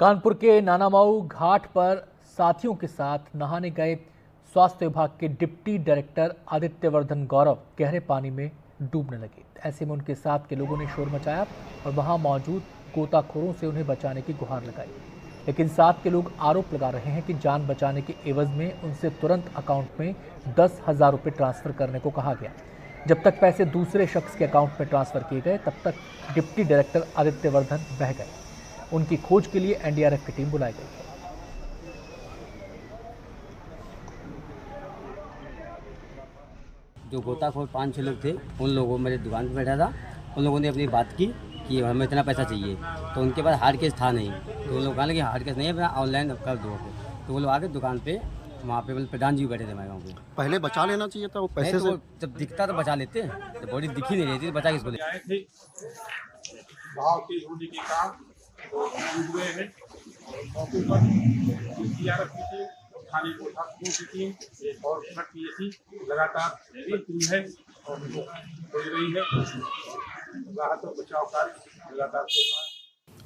कानपुर के नानामाऊ घाट पर साथियों के साथ नहाने गए स्वास्थ्य विभाग के डिप्टी डायरेक्टर आदित्यवर्धन गौरव गहरे पानी में डूबने लगे। ऐसे में उनके साथ के लोगों ने शोर मचाया और वहां मौजूद गोताखोरों से उन्हें बचाने की गुहार लगाई। लेकिन साथ के लोग आरोप लगा रहे हैं कि जान बचाने के एवज में उनसे तुरंत अकाउंट में 10,000 रुपये ट्रांसफर करने को कहा गया। जब तक पैसे दूसरे शख्स के अकाउंट में ट्रांसफर किए गए तब तक डिप्टी डायरेक्टर आदित्यवर्धन बह गए। उनकी खोज के लिए एनडीआरएफ की टीम बुलाई गई है। जो गोताखोर 5-6 लोग थे, उन लोगों मेरे दुकान पे बैठा था। उन लोगों ने अपनी बात की कि हमें इतना पैसा चाहिए, तो उनके पास हार्ड कैश था नहीं। तो उन लोग कहा कि हार्ड कैश नहीं है, ऑनलाइन कर दो। तो वो लोग आके दुकान पे वहाँ पे प्रधान जी बैठे थे हमारे गाँव पे। पहले बचा लेना चाहिए था वो पैसे तो से। जब दिखता तो बचा लेते, तो बॉडी दिख ही नहीं रही थी, बचा किसको ले। भाव तेज होने के कारण डूब गए हैं। मौके पर एनडीआरएफ की टीम, थाने कोठापुर की टीम और पीएसी लगातार एक्टिव है और हो रही है। राहत और बचाव कार्य लगातार चल रहा है।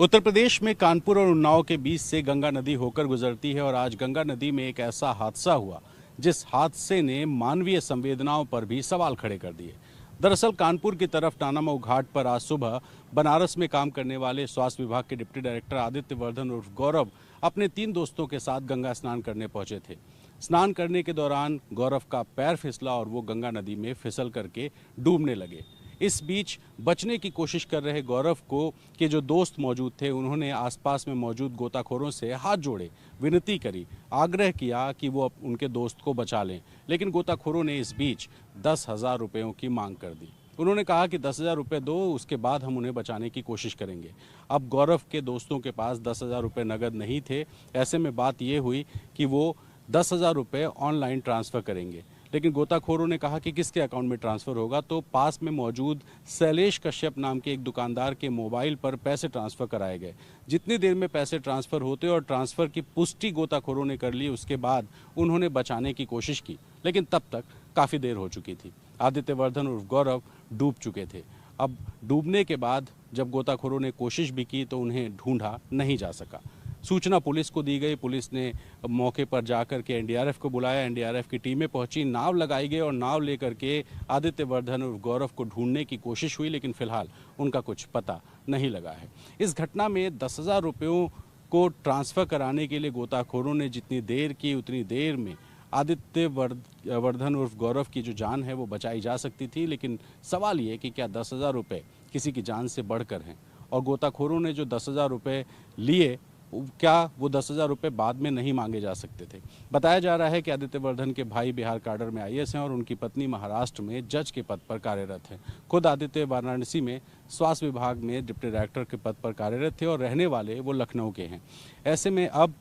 उत्तर प्रदेश में कानपुर और उन्नाव के बीच से गंगा नदी होकर गुजरती है और आज गंगा नदी में एक ऐसा हादसा हुआ जिस हादसे ने मानवीय संवेदनाओं पर भी सवाल खड़े कर दिए। दरअसल कानपुर की तरफ नानामाऊ घाट पर आज सुबह बनारस में काम करने वाले स्वास्थ्य विभाग के डिप्टी डायरेक्टर आदित्यवर्धन उर्फ गौरव अपने 3 दोस्तों के साथ गंगा स्नान करने पहुंचे थे। स्नान करने के दौरान गौरव का पैर फिसला और वो गंगा नदी में फिसल करके डूबने लगे। इस बीच बचने की कोशिश कर रहे गौरव को के जो दोस्त मौजूद थे, उन्होंने आसपास में मौजूद गोताखोरों से हाथ जोड़े, विनती करी, आग्रह किया कि वो उनके दोस्त को बचा लें। लेकिन गोताखोरों ने इस बीच 10,000 रुपयों की मांग कर दी। उन्होंने कहा कि 10,000 रुपये दो, उसके बाद हम उन्हें बचाने की कोशिश करेंगे। अब गौरव के दोस्तों के पास 10,000 रुपये नगद नहीं थे। ऐसे में बात ये हुई कि वो 10,000 रुपये ऑनलाइन ट्रांसफ़र करेंगे। लेकिन गोताखोरों ने कहा कि किसके अकाउंट में ट्रांसफ़र होगा, तो पास में मौजूद शैलेश कश्यप नाम के एक दुकानदार के मोबाइल पर पैसे ट्रांसफ़र कराए गए। जितनी देर में पैसे ट्रांसफ़र होते और ट्रांसफ़र की पुष्टि गोताखोरों ने कर ली, उसके बाद उन्होंने बचाने की कोशिश की, लेकिन तब तक काफ़ी देर हो चुकी थी। आदित्यवर्धन उर्फ गौरव डूब चुके थे। अब डूबने के बाद जब गोताखोरों ने कोशिश भी की तो उन्हें ढूंढा नहीं जा सका। सूचना पुलिस को दी गई। पुलिस ने मौके पर जाकर के एनडीआरएफ को बुलाया। एनडीआरएफ की टीमें पहुंची, नाव लगाई गई और नाव लेकर के आदित्यवर्धन और गौरव को ढूंढने की कोशिश हुई, लेकिन फिलहाल उनका कुछ पता नहीं लगा है। इस घटना में 10,000 रुपयों को ट्रांसफ़र कराने के लिए गोताखोरों ने जितनी देर की, उतनी देर में आदित्यवर्धन उर्फ गौरव की जो जान है वो बचाई जा सकती थी। लेकिन सवाल ये कि क्या 10,000 रुपये किसी की जान से बढ़कर हैं? और गोताखोरों ने जो 10,000 रुपये लिए, क्या वो 10,000 रुपये बाद में नहीं मांगे जा सकते थे? बताया जा रहा है कि आदित्यवर्धन के भाई बिहार काडर में आईएएस हैं और उनकी पत्नी महाराष्ट्र में जज के पद पर कार्यरत हैं। खुद आदित्य वाराणसी में स्वास्थ्य विभाग में डिप्टी डायरेक्टर के पद पर कार्यरत थे और रहने वाले वो लखनऊ के हैं। ऐसे में अब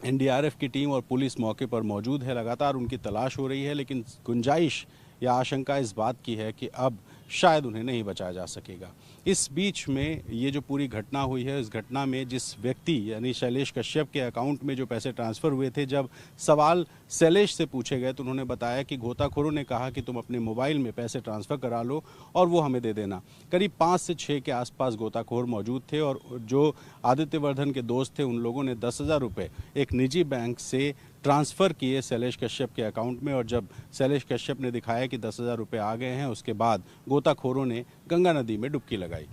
एनडीआरएफ की टीम और पुलिस मौके पर मौजूद है। लगातार उनकी तलाश हो रही है, लेकिन गुंजाइश या आशंका इस बात की है कि अब शायद उन्हें नहीं बचाया जा सकेगा। इस बीच में ये जो पूरी घटना हुई है, इस घटना में जिस व्यक्ति यानी शैलेश कश्यप के अकाउंट में जो पैसे ट्रांसफ़र हुए थे, जब सवाल शैलेश से पूछे गए तो उन्होंने बताया कि गोताखोरों ने कहा कि तुम अपने मोबाइल में पैसे ट्रांसफ़र करा लो और वो हमें दे देना। करीब 5 से 6 के आसपास गोताखोर मौजूद थे और जो आदित्यवर्धन के दोस्त थे, उन लोगों ने 10,000 रुपये एक निजी बैंक से ट्रांसफ़र किए शैलेश कश्यप के अकाउंट में। और जब शैलेश कश्यप ने दिखाया कि 10,000 रुपये आ गए हैं, उसके बाद गोताखोरों ने गंगा नदी में डुबकी लगाई।